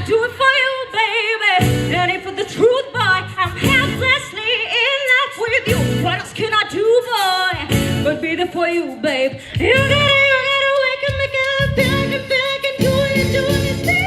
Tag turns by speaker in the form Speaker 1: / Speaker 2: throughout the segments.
Speaker 1: do it for you, baby. And if the truth, boy, I'm helplessly in love with you. What else can I do, boy, but be there for you, babe? You gotta wake and make it feel like and do it, baby.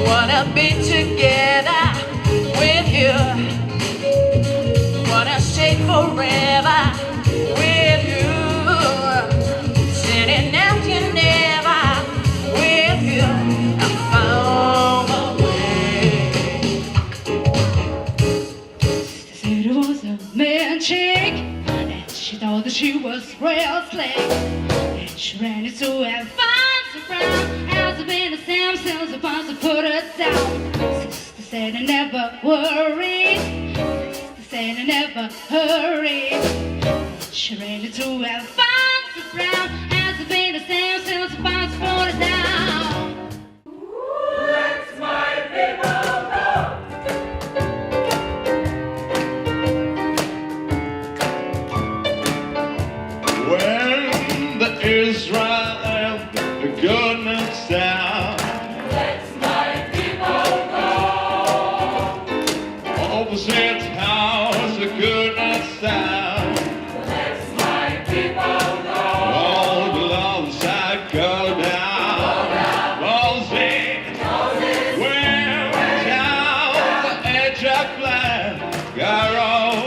Speaker 2: Wanna be together with you. Wanna stay forever with you. Sitting empty never with you. I found my way. She said it was a man chick, and she thought that she was real slick. And she ran into a fine surround. Has been the same since the once to put her down. Sister said I never worried. Sister said I never hurried. She ran into a fancy brown. Has been the same since the once to put her down.
Speaker 3: Let my people know.
Speaker 4: When the Israel, the goodness down. Opposite house, the goodness sound.
Speaker 3: Let my people know.
Speaker 4: All the loves that go down. Moses, went down the edge of land. Garrow,